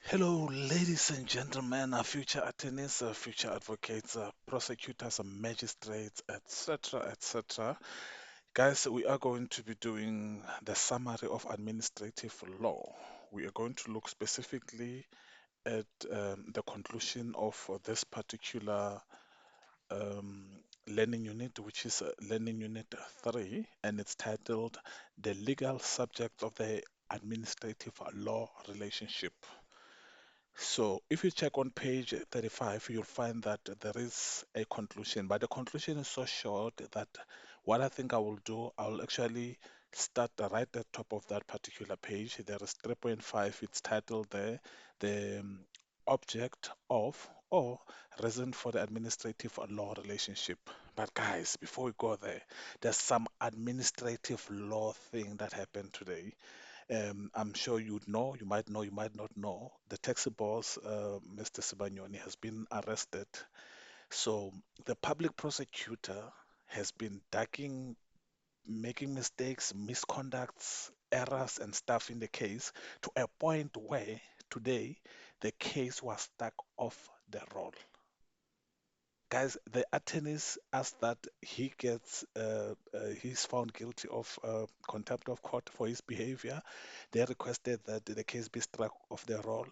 Hello, ladies and gentlemen, future attorneys, future advocates, prosecutors, magistrates, etc., etc. Guys, we are going to be doing the summary of administrative law. We are going to look specifically at the conclusion of this particular um, learning unit, which is Learning Unit 3, and it's titled The Legal Subject of the Administrative Law Relationship. So if you check on page 35, you'll find that there is a conclusion, but the conclusion is so short that what I think I will do, I'll actually start right at the top of that particular page. There is 3.5, it's titled there, the object of or reason for the administrative law relationship. But guys, before we go there, there's some administrative law thing that happened today. I'm sure you'd know, you might not know. The taxi boss, Mr. Sibanyoni, has been arrested. So the public prosecutor has been ducking, making mistakes, misconducts, errors, and stuff in the case to a point where today the case was stuck off the roll. Guys, the attorneys asked that he's found guilty of contempt of court for his behavior. They requested that the case be struck off the roll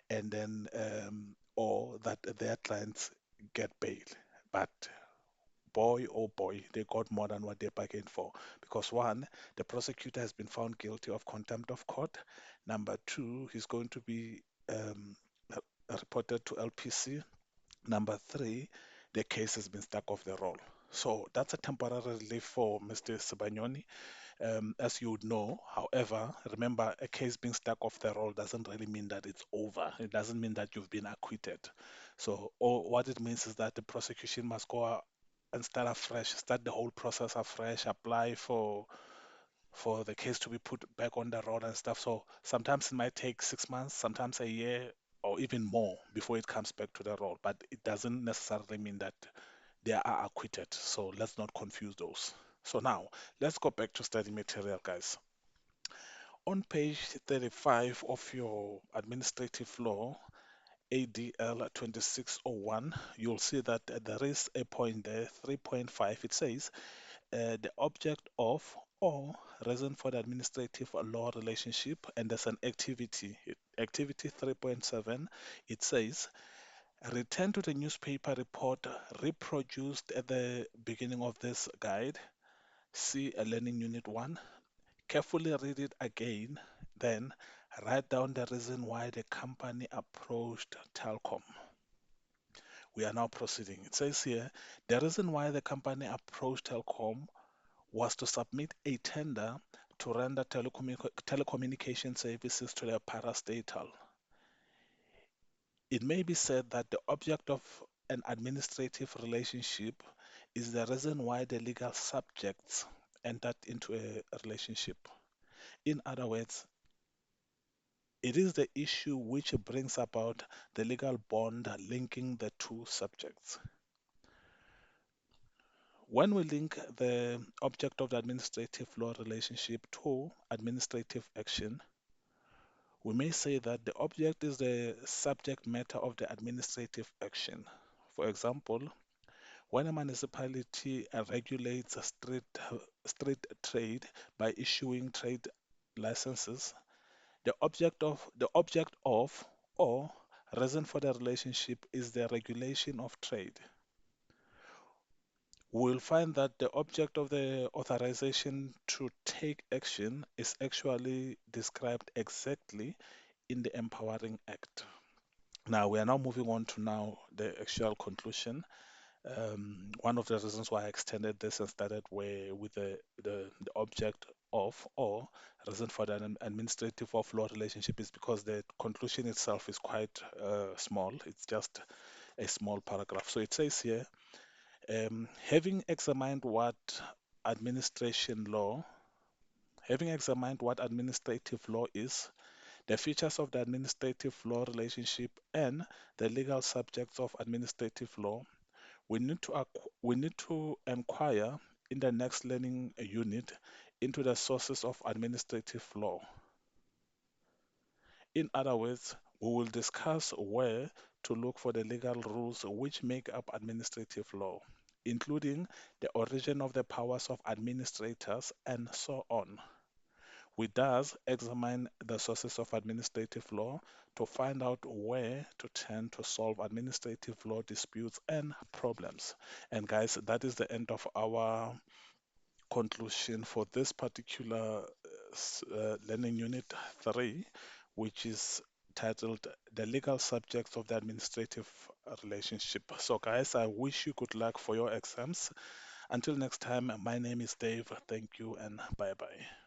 and then, or that their clients get bail. But boy, oh boy, they got more than what they bargained for. Because one, the prosecutor has been found guilty of contempt of court. Number two, he's going to be reported to LPC. Number three, the case has been stuck off the roll. So that's a temporary relief for Mr. Sibanyoni. As you would know, however, remember a case being stuck off the roll doesn't really mean that it's over. It doesn't mean that you've been acquitted. So what it means is that the prosecution must go out and start afresh, start the whole process afresh, apply for the case to be put back on the road and stuff. So sometimes it might take 6 months, sometimes a year, or even more before it comes back to the road. But it doesn't necessarily mean that they are acquitted. So let's not confuse those. So now let's go back to study material, guys. On page 35 of your administrative law, ADL 2601, you'll see that there is a point there, 3.5. It says the object of or reason for the administrative law relationship, and there's an activity. Activity 3.7, it says return to the newspaper report reproduced at the beginning of this guide. See a learning unit 1. Carefully read it again, then write down the reason why the company approached Telcom. We are now proceeding. It says here the reason why the company approached Telcom was to submit a tender to render telecommunication services to the parastatal. It may be said that the object of an administrative relationship is the reason why the legal subjects entered into a relationship. In other words, it is the issue which brings about the legal bond linking the two subjects. When we link the object of the administrative law relationship to administrative action, we may say that the object is the subject matter of the administrative action. For example, when a municipality regulates a street trade by issuing trade licenses, the object of or reason for the relationship is the regulation of trade. We'll find that the object of the authorization to take action is actually described exactly in the Empowering Act. Now we are now moving on to now the actual conclusion. One of the reasons why I extended this and started with the object of or reason for the administrative of law relationship is because the conclusion itself is quite small. It's just a small paragraph. So it says here, having examined what administration law, having examined what administrative law is, the features of the administrative law relationship, and the legal subjects of administrative law, we need to inquire in the next learning unit into the sources of administrative law. In other words, We will discuss where to look for the legal rules which make up administrative law, including the origin of the powers of administrators and so on. We thus examine the sources of administrative law to find out where to turn to solve administrative law disputes and problems. And guys, that is the end of our conclusion for this particular learning unit 3, which is titled The Legal Subjects of the Administrative Relationship. So, guys, I wish you good luck for your exams. Until next time, my name is Dave. Thank you and bye bye.